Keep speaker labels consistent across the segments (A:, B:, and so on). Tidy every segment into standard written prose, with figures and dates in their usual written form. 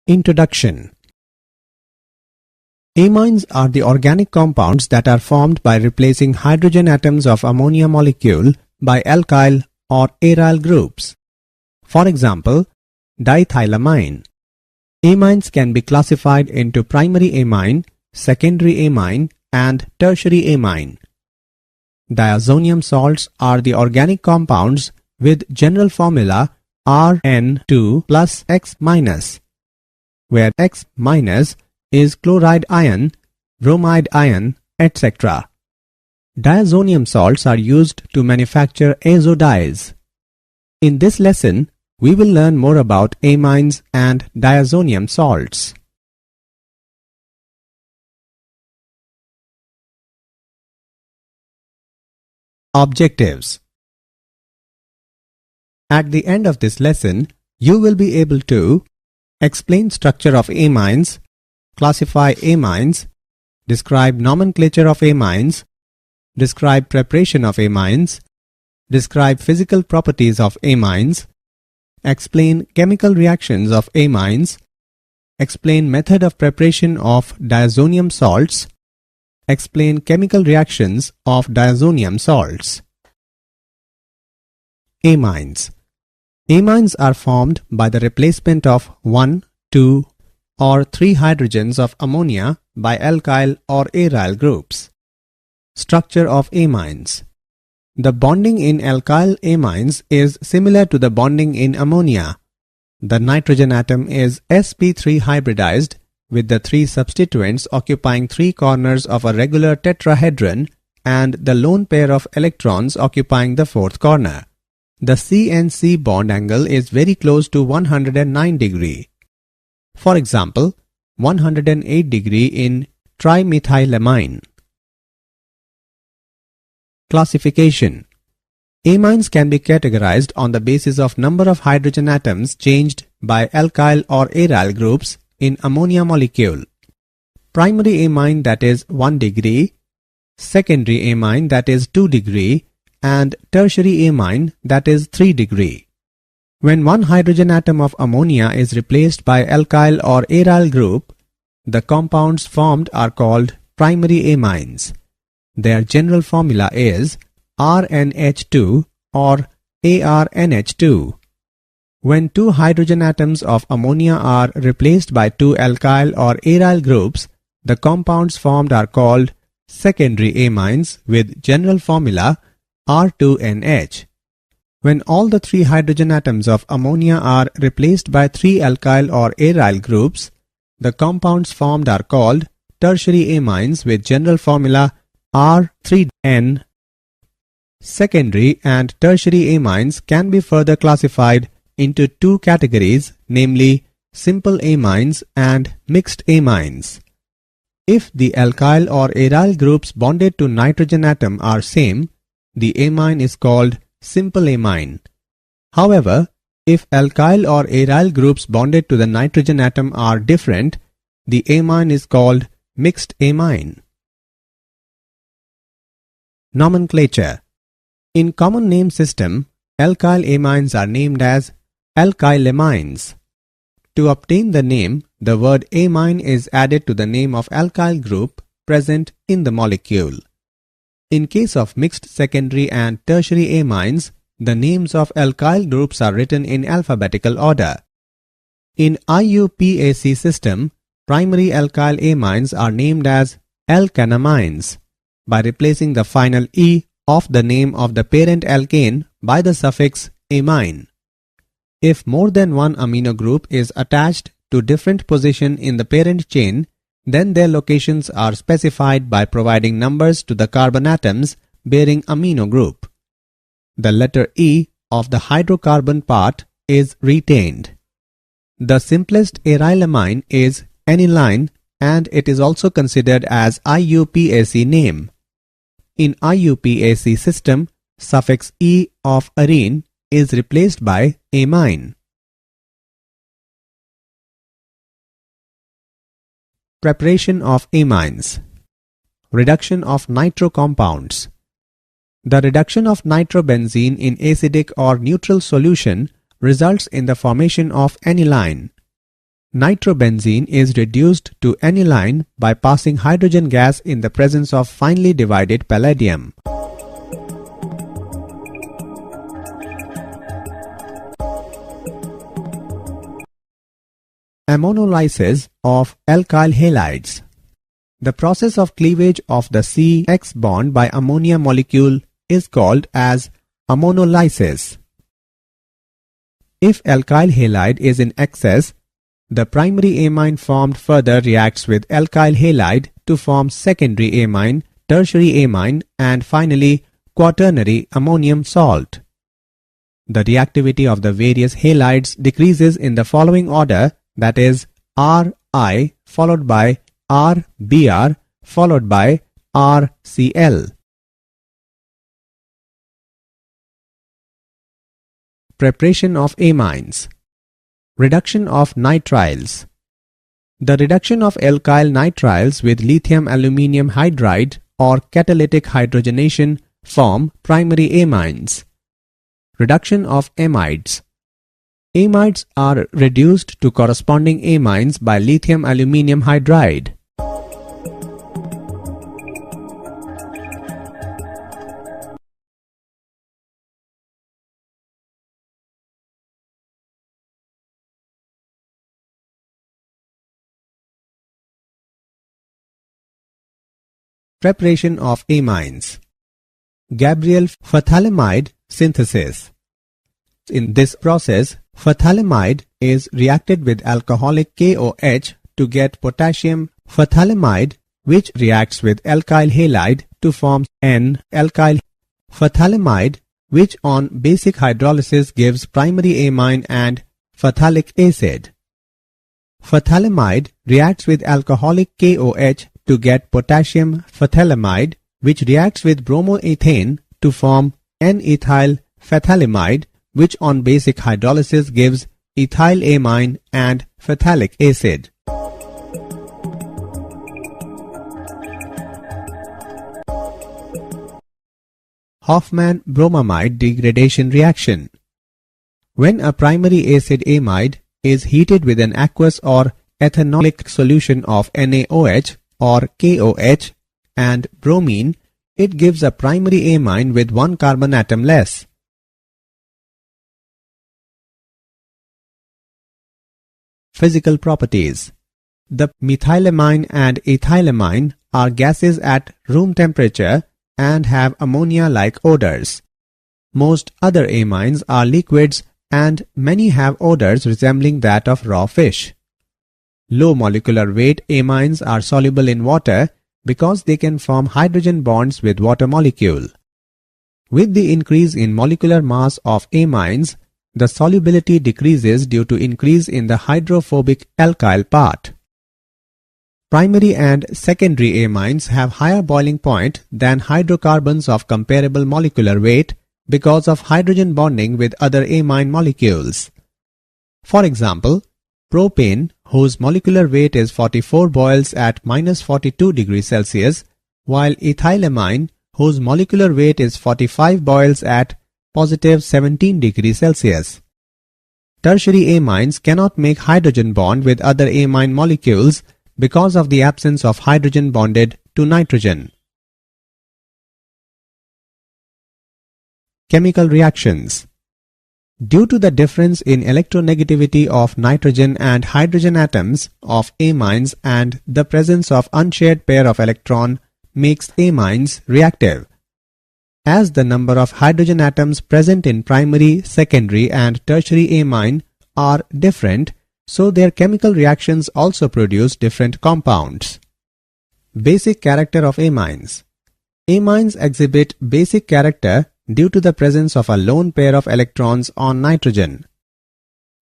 A: Introduction. Amines are the organic compounds that are formed by replacing hydrogen atoms of ammonia molecule by alkyl or aryl groups. For example, diethylamine. Amines can be classified into primary amine, secondary amine, and tertiary amine. Diazonium salts are the organic compounds with general formula Rn2 plus X minus, where X minus is chloride ion, bromide ion, etc. Diazonium salts are used to manufacture azo-dyes. In this lesson, we will learn more about amines and diazonium salts. Objectives. At the end of this lesson, you will be able to explain structure of amines, classify amines, describe nomenclature of amines, describe preparation of amines, describe physical properties of amines, explain chemical reactions of amines, explain method of preparation of diazonium salts, explain chemical reactions of diazonium salts. Amines. Amines are formed by the replacement of 1, 2, or 3 hydrogens of ammonia by alkyl or aryl groups. Structure of amines. The bonding in alkyl amines is similar to the bonding in ammonia. The nitrogen atom is sp3 hybridized with the 3 substituents occupying 3 corners of a regular tetrahedron and the lone pair of electrons occupying the 4th corner. The C-N-C bond angle is very close to 109 degree. For example, 108 degree in trimethylamine. Classification. Amines can be categorized on the basis of number of hydrogen atoms changed by alkyl or aryl groups in ammonia molecule. Primary amine, that is 1 degree, secondary amine, that is 2 degree, and tertiary amine, that is 3 degree. When one hydrogen atom of ammonia is replaced by alkyl or aryl group, the compounds formed are called primary amines. Their general formula is RNH2 or ARNH2. When 2 hydrogen atoms of ammonia are replaced by 2 alkyl or aryl groups, the compounds formed are called secondary amines with general formula R2NH. When all the 3 hydrogen atoms of ammonia are replaced by 3 alkyl or aryl groups, the compounds formed are called tertiary amines with general formula R3N. Secondary and tertiary amines can be further classified into 2 categories, namely simple amines and mixed amines. If the alkyl or aryl groups bonded to nitrogen atom are same, the amine is called simple amine. However, if alkyl or aryl groups bonded to the nitrogen atom are different, the amine is called mixed amine. Nomenclature. In common name system, alkyl amines are named as alkylamines. To obtain the name, the word amine is added to the name of alkyl group present in the molecule. In case of mixed secondary and tertiary amines, the names of alkyl groups are written in alphabetical order. In IUPAC system, primary alkyl amines are named as alkanamines by replacing the final E of the name of the parent alkane by the suffix amine. If more than one amino group is attached to different position in the parent chain, then their locations are specified by providing numbers to the carbon atoms bearing amino group. The letter E of the hydrocarbon part is retained. The simplest arylamine is aniline and it is also considered as IUPAC name. In IUPAC system, suffix E of arene is replaced by amine. Preparation of amines. Reduction of nitro compounds. The reduction of nitrobenzene in acidic or neutral solution results in the formation of aniline. Nitrobenzene is reduced to aniline by passing hydrogen gas in the presence of finely divided palladium. Ammonolysis of alkyl halides. The process of cleavage of the CX bond by ammonia molecule is called as ammonolysis. If alkyl halide is in excess, the primary amine formed further reacts with alkyl halide to form secondary amine, tertiary amine, and finally quaternary ammonium salt. The reactivity of the various halides decreases in the following order, that is Ri followed by Rbr followed by RCl. Preparation of amines. Reduction of nitriles. The reduction of alkyl nitriles with lithium aluminium hydride or catalytic hydrogenation form primary amines. Reduction of amides. Amides are reduced to corresponding amines by lithium aluminium hydride. Preparation of amines. Gabriel phthalimide synthesis. In this process, phthalimide is reacted with alcoholic KOH to get potassium phthalimide, which reacts with alkyl halide to form N-alkyl phthalimide, which on basic hydrolysis gives primary amine and phthalic acid. Phthalimide reacts with alcoholic KOH to get potassium phthalimide, which reacts with bromoethane to form N-ethyl phthalimide, which on basic hydrolysis gives ethyl amine and phthalic acid. Hofmann-bromamide degradation reaction. When a primary acid amide is heated with an aqueous or ethanolic solution of NaOH or KOH and bromine, it gives a primary amine with one carbon atom less. Physical properties. The methylamine and ethylamine are gases at room temperature and have ammonia-like odors. Most other amines are liquids and many have odors resembling that of raw fish. Low molecular weight amines are soluble in water because they can form hydrogen bonds with water molecule. With the increase in molecular mass of amines, the solubility decreases due to increase in the hydrophobic alkyl part. Primary and secondary amines have higher boiling point than hydrocarbons of comparable molecular weight because of hydrogen bonding with other amine molecules. For example, propane, whose molecular weight is 44 boils at -42 degrees Celsius, while ethylamine, whose molecular weight is 45 boils at +17 degrees Celsius. Tertiary amines cannot make hydrogen bond with other amine molecules because of the absence of hydrogen bonded to nitrogen. Chemical reactions. Due to the difference in electronegativity of nitrogen and hydrogen atoms of amines and the presence of unshared pair of electron makes amines reactive. As the number of hydrogen atoms present in primary, secondary and tertiary amine are different, so their chemical reactions also produce different compounds. Basic character of amines. Amines exhibit basic character due to the presence of a lone pair of electrons on nitrogen.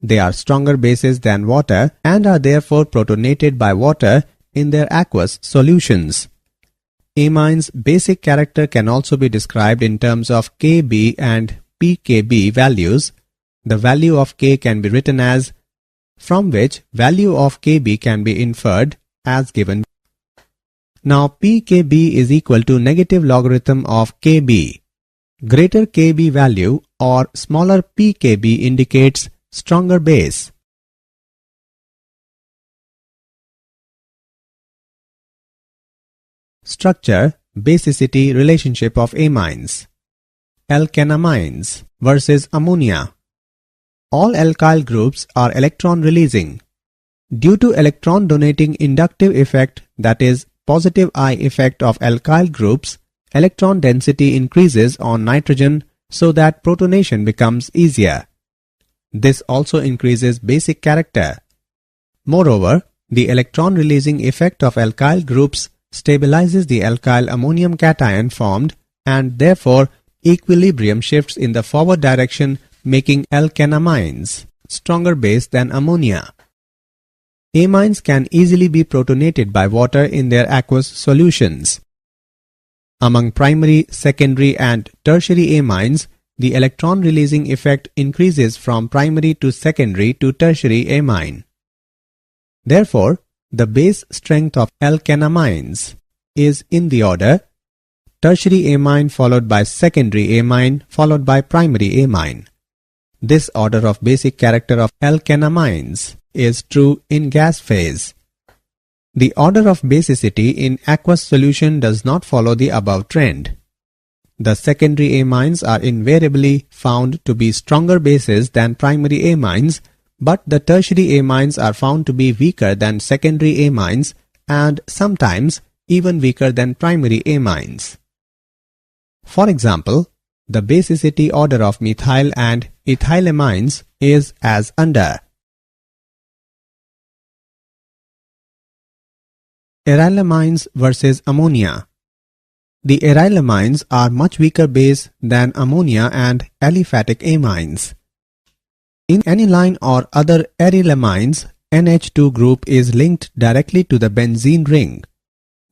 A: They are stronger bases than water and are therefore protonated by water in their aqueous solutions. Amines' basic character can also be described in terms of Kb and pKb values. The value of K can be written as, from which value of Kb can be inferred as given. Now pKb is equal to negative logarithm of Kb. Greater Kb value or smaller pKb indicates stronger base. Structure, basicity relationship of amines. Alkanamines versus ammonia. All alkyl groups are electron releasing. Due to electron donating inductive effect, that is positive I effect of alkyl groups, electron density increases on nitrogen so that protonation becomes easier. This also increases basic character. Moreover, the electron releasing effect of alkyl groups stabilizes the alkyl ammonium cation formed, and therefore equilibrium shifts in the forward direction, making alkanamines stronger base than ammonia. Amines can easily be protonated by water in their aqueous solutions. Among primary, secondary and tertiary amines, the electron releasing effect increases from primary to secondary to tertiary amine. Therefore, the base strength of alkanamines is in the order tertiary amine followed by secondary amine followed by primary amine. This order of basic character of alkanamines is true in gas phase. The order of basicity in aqueous solution does not follow the above trend. The secondary amines are invariably found to be stronger bases than primary amines, but the tertiary amines are found to be weaker than secondary amines and sometimes even weaker than primary amines. For example, the basicity order of methyl and ethylamines is as under. Arylamines versus ammonia. The arylamines are much weaker base than ammonia and aliphatic amines. In aniline or other arylamines, NH2 group is linked directly to the benzene ring.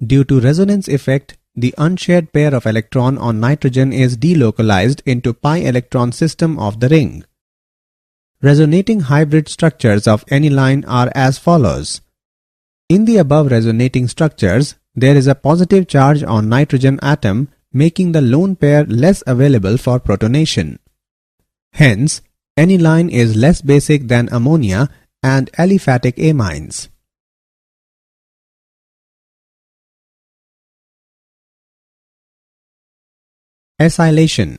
A: Due to resonance effect, the unshared pair of electron on nitrogen is delocalized into pi electron system of the ring. Resonating hybrid structures of aniline are as follows. In the above resonating structures, there is a positive charge on nitrogen atom, making the lone pair less available for protonation. Hence, aniline is less basic than ammonia and aliphatic amines. Acylation.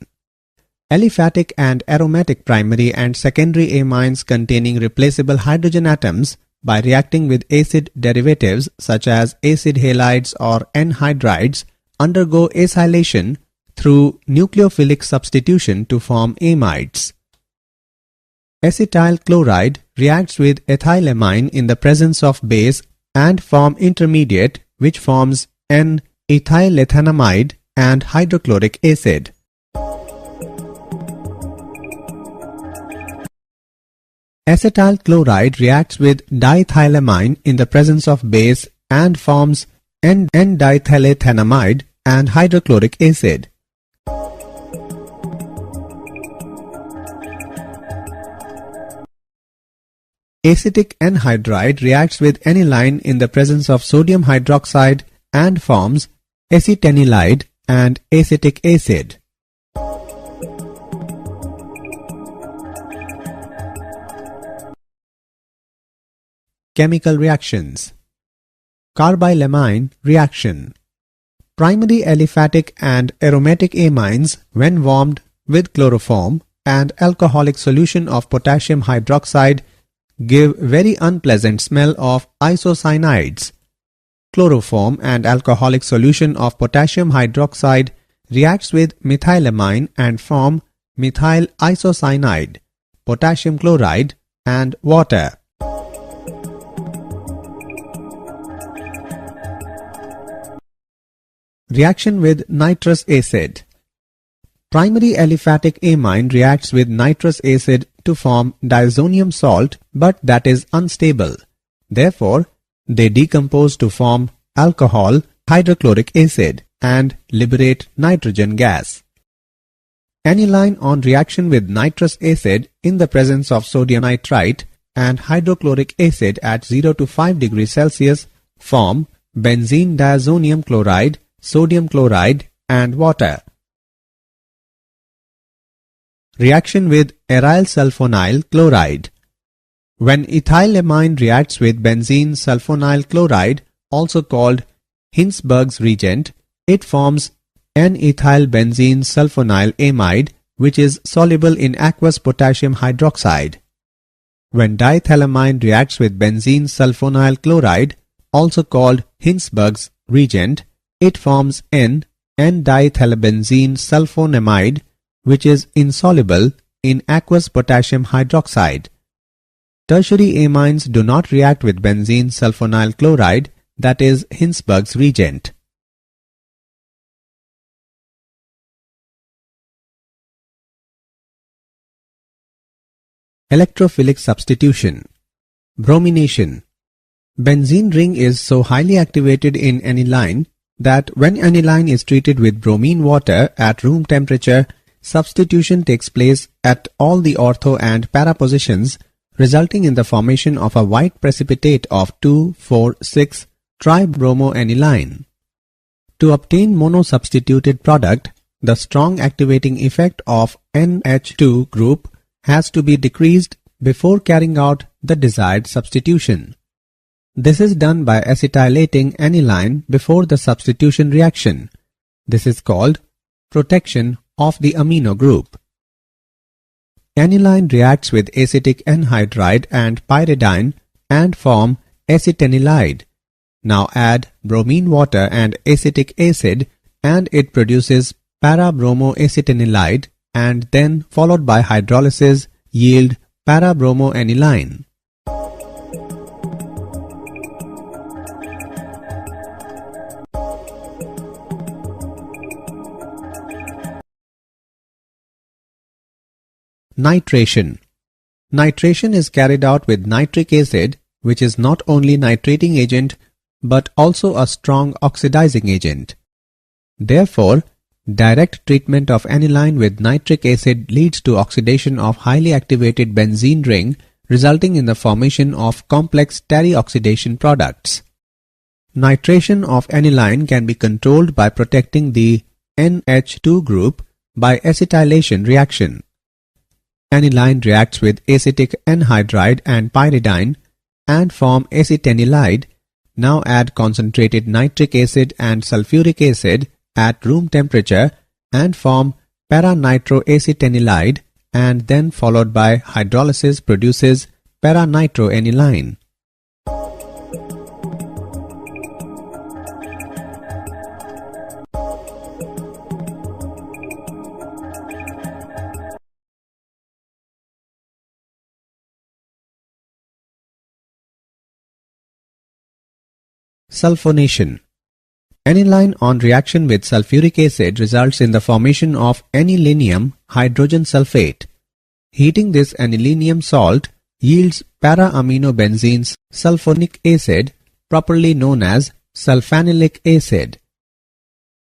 A: Aliphatic and aromatic primary and secondary amines containing replaceable hydrogen atoms by reacting with acid derivatives such as acid halides or anhydrides undergo acylation through nucleophilic substitution to form amides. Acetyl chloride reacts with ethylamine in the presence of base and form intermediate which forms N-ethylethanamide and hydrochloric acid. Acetyl chloride reacts with diethylamine in the presence of base and forms N-diethylethanamide and hydrochloric acid. Acetic anhydride reacts with aniline in the presence of sodium hydroxide and forms acetanilide and acetic acid. Chemical reactions. Carbylamine reaction. Primary aliphatic and aromatic amines, when warmed with chloroform and alcoholic solution of potassium hydroxide, give very unpleasant smell of isocyanides. Chloroform and alcoholic solution of potassium hydroxide reacts with methylamine and form methyl isocyanide, potassium chloride and water. Reaction with nitrous acid. Primary aliphatic amine reacts with nitrous acid to form diazonium salt, but that is unstable. Therefore, they decompose to form alcohol, hydrochloric acid, and liberate nitrogen gas. Aniline on reaction with nitrous acid in the presence of sodium nitrite and hydrochloric acid at 0 to 5 degrees Celsius form benzene diazonium chloride, sodium chloride and water. Reaction with aryl sulfonyl chloride. When ethylamine reacts with benzene sulfonyl chloride, also called Hinsberg's reagent, it forms N-ethylbenzene sulfonyl amide, which is soluble in aqueous potassium hydroxide. When diethylamine reacts with benzene sulfonyl chloride, also called Hinsberg's reagent, it forms N-diethylbenzene sulfonamide, which is insoluble in aqueous potassium hydroxide. Tertiary amines do not react with benzene sulfonyl chloride, that is Hinsberg's reagent. Electrophilic substitution. Bromination. Benzene ring is so highly activated in aniline that when aniline is treated with bromine water at room temperature, substitution takes place at all the ortho and para positions, resulting in the formation of a white precipitate of 2,4,6 tribromoaniline. To obtain mono-substituted product, the strong activating effect of NH2 group has to be decreased before carrying out the desired substitution. This is done by acetylating aniline before the substitution reaction. This is called protection of the amino group. Aniline reacts with acetic anhydride and pyridine and form acetanilide. Now add bromine water and acetic acid and it produces para-bromoacetanilide, and then followed by hydrolysis yield para-bromoaniline. Nitration. Nitration is carried out with nitric acid, which is not only nitrating agent but also a strong oxidizing agent. Therefore, direct treatment of aniline with nitric acid leads to oxidation of highly activated benzene ring, resulting in the formation of complex terry-oxidation products. Nitration of aniline can be controlled by protecting the NH2 group by acetylation reaction. Aniline reacts with acetic anhydride and pyridine and form acetanilide. Now add concentrated nitric acid and sulfuric acid at room temperature and form para-nitroacetanilide, and then followed by hydrolysis produces para-nitroaniline. Sulfonation. Aniline on reaction with sulfuric acid results in the formation of anilinium hydrogen sulfate. Heating this anilinium salt yields para-aminobenzenes sulfonic acid, properly known as sulfanilic acid.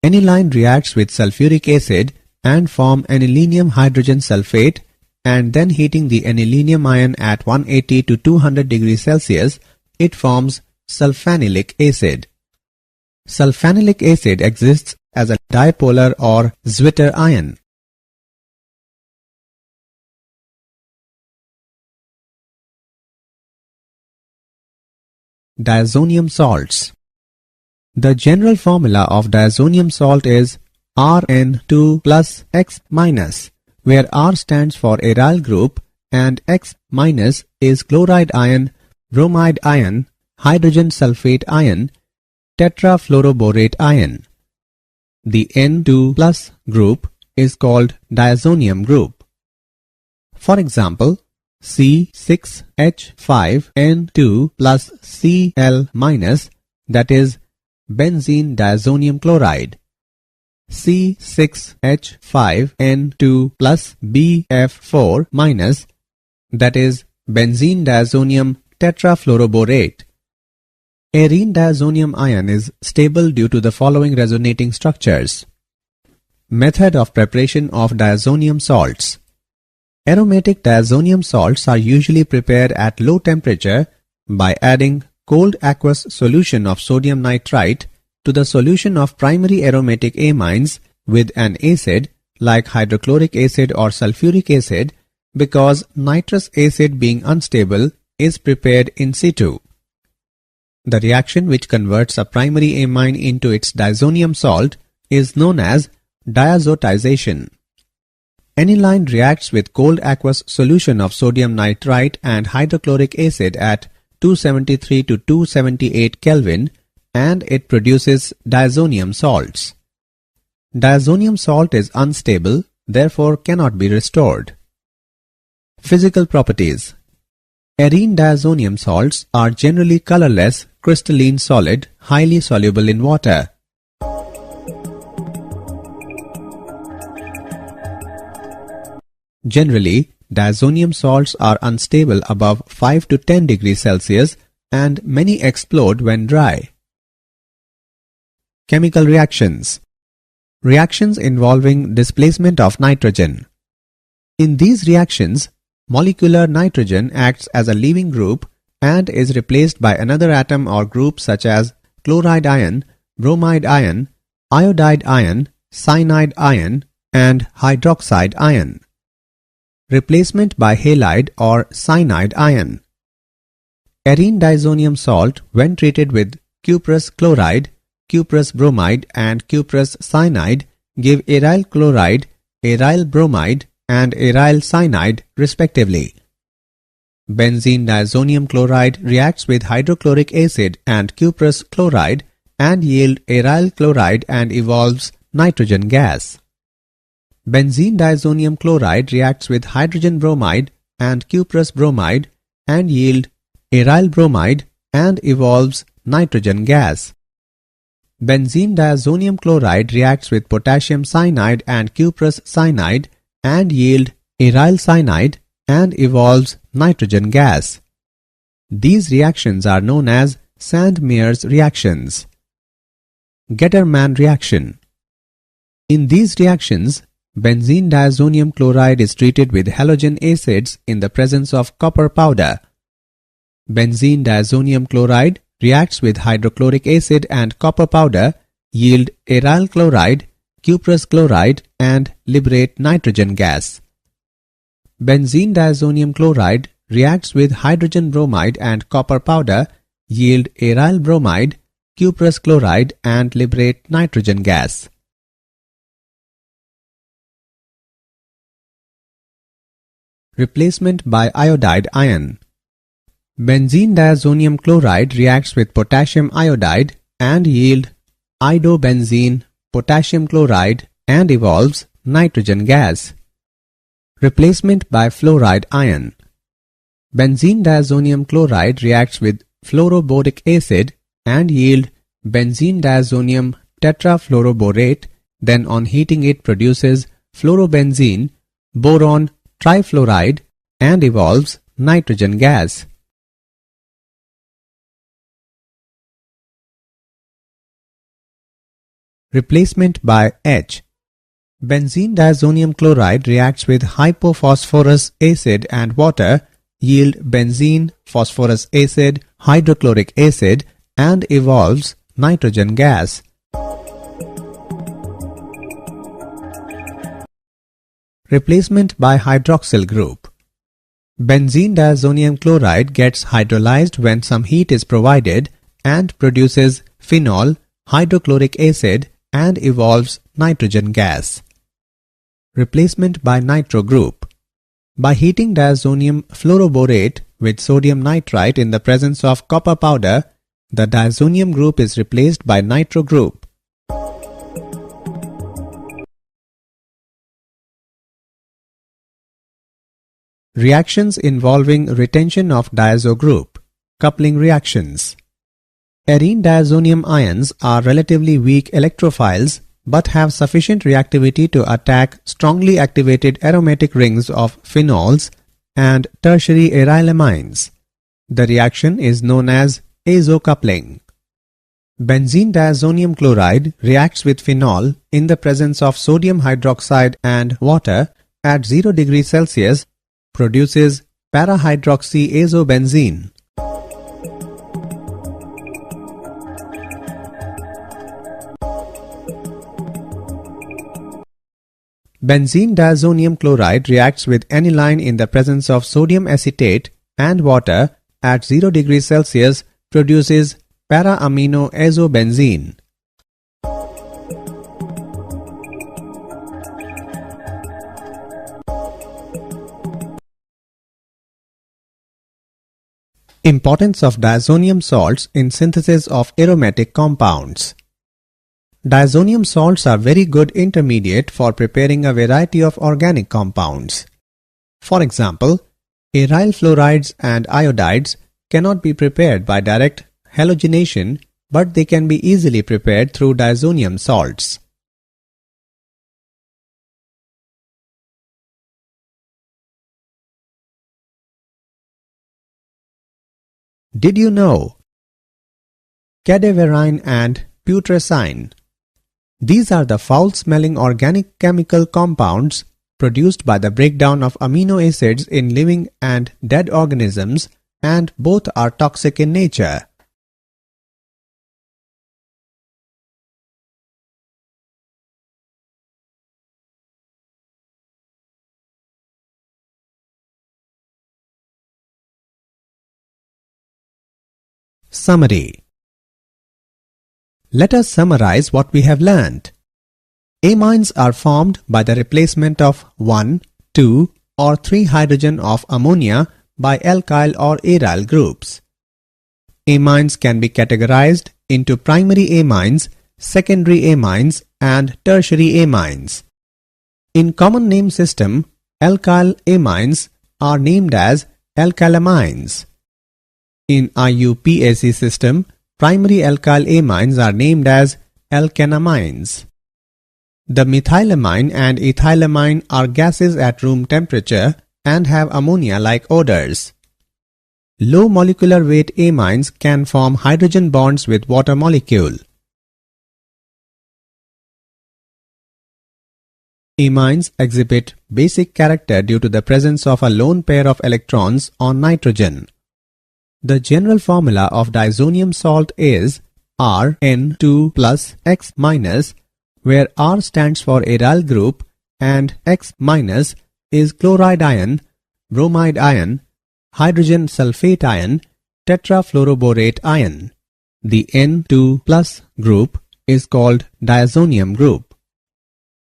A: Aniline reacts with sulfuric acid and form anilinium hydrogen sulfate, and then heating the anilinium ion at 180 to 200 degrees Celsius, it forms sulfanilic acid. Sulfanilic acid exists as a dipolar or Zwitter ion. Diazonium salts. The general formula of diazonium salt is Rn2 plus X minus, where R stands for aryl group and X minus is chloride ion, bromide ion, hydrogen sulfate ion, tetrafluoroborate ion. The N2 plus group is called diazonium group. For example, C6H5N2 plus Cl minus, that is benzene diazonium chloride. C6H5N2 plus BF4 minus, that is benzene diazonium tetrafluoroborate. Arene diazonium ion is stable due to the following resonating structures. Method of preparation of diazonium salts. Aromatic diazonium salts are usually prepared at low temperature by adding cold aqueous solution of sodium nitrite to the solution of primary aromatic amines with an acid like hydrochloric acid or sulfuric acid, because nitrous acid being unstable is prepared in situ. The reaction which converts a primary amine into its diazonium salt is known as diazotization. Aniline reacts with cold aqueous solution of sodium nitrite and hydrochloric acid at 273 to 278 Kelvin, and it produces diazonium salts. Diazonium salt is unstable, therefore cannot be restored. Physical properties. Arene diazonium salts are generally colorless, crystalline solid, highly soluble in water. Generally, diazonium salts are unstable above 5 to 10 degrees Celsius and many explode when dry. Chemical reactions. Reactions involving displacement of nitrogen. In these reactions, molecular nitrogen acts as a leaving group and is replaced by another atom or group such as chloride ion, bromide ion, iodide ion, cyanide ion, and hydroxide ion. Replacement by halide or cyanide ion. Arene diazonium salt, when treated with cuprous chloride, cuprous bromide and cuprous cyanide, give aryl chloride, aryl bromide and aryl cyanide respectively. Benzene diazonium chloride reacts with hydrochloric acid and cuprous chloride and yield aryl chloride and evolves nitrogen gas. Benzene diazonium chloride reacts with hydrogen bromide and cuprous bromide and yield aryl bromide and evolves nitrogen gas. Benzene diazonium chloride reacts with potassium cyanide and cuprous cyanide and yield aryl cyanide and evolves nitrogen gas. These reactions are known as Sand-Mears reactions. Gettermann reaction. In these reactions, benzene diazonium chloride is treated with halogen acids in the presence of copper powder. Benzene diazonium chloride reacts with hydrochloric acid and copper powder, yield aryl chloride, cuprous chloride and liberate nitrogen gas. Benzene diazonium chloride reacts with hydrogen bromide and copper powder, yield aryl bromide, cuprous chloride and liberate nitrogen gas. Replacement by iodide ion. Benzene diazonium chloride reacts with potassium iodide and yield iodobenzene, potassium chloride and evolves nitrogen gas. Replacement by fluoride ion. Benzene diazonium chloride reacts with fluoroboric acid and yield benzene diazonium tetrafluoroborate, then on heating it produces fluorobenzene, boron trifluoride and evolves nitrogen gas. Replacement by H. Benzene diazonium chloride reacts with hypophosphorus acid and water, yield benzene, phosphorus acid, hydrochloric acid and evolves nitrogen gas. Replacement by hydroxyl group. Benzene diazonium chloride gets hydrolyzed when some heat is provided and produces phenol, hydrochloric acid and evolves nitrogen gas. Replacement by nitro group. By heating diazonium fluoroborate with sodium nitrite in the presence of copper powder, the diazonium group is replaced by nitro group. Reactions involving retention of diazo group. Coupling reactions. Arene diazonium ions are relatively weak electrophiles but have sufficient reactivity to attack strongly activated aromatic rings of phenols and tertiary aryl amines. The reaction is known as azo-coupling. Benzene diazonium chloride reacts with phenol in the presence of sodium hydroxide and water at 0 degrees Celsius, produces parahydroxyazobenzene. Benzene diazonium chloride reacts with aniline in the presence of sodium acetate and water at 0 degrees Celsius, produces para-aminoazobenzene. Importance of diazonium salts in synthesis of aromatic compounds. Diazonium salts are very good intermediate for preparing a variety of organic compounds. For example, aryl fluorides and iodides cannot be prepared by direct halogenation, but they can be easily prepared through diazonium salts. Did you know? Cadaverine and putrescine. These are the foul-smelling organic chemical compounds produced by the breakdown of amino acids in living and dead organisms, and both are toxic in nature. Summary. Let us summarize what we have learned. Amines are formed by the replacement of 1, 2 or 3 hydrogen of ammonia by alkyl or aryl groups. Amines can be categorized into primary amines, secondary amines and tertiary amines. In common name system, alkyl amines are named as alkylamines. In IUPAC system, primary alkyl amines are named as alkanamines. The methylamine and ethylamine are gases at room temperature and have ammonia-like odors. Low molecular weight amines can form hydrogen bonds with water molecule. Amines exhibit basic character due to the presence of a lone pair of electrons on nitrogen. The general formula of diazonium salt is Rn2 plus X minus, where R stands for aryl group and X minus is chloride ion, bromide ion, hydrogen sulfate ion, tetrafluoroborate ion. The N2 plus group is called diazonium group.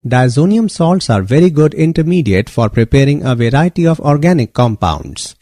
A: Diazonium salts are very good intermediate for preparing a variety of organic compounds.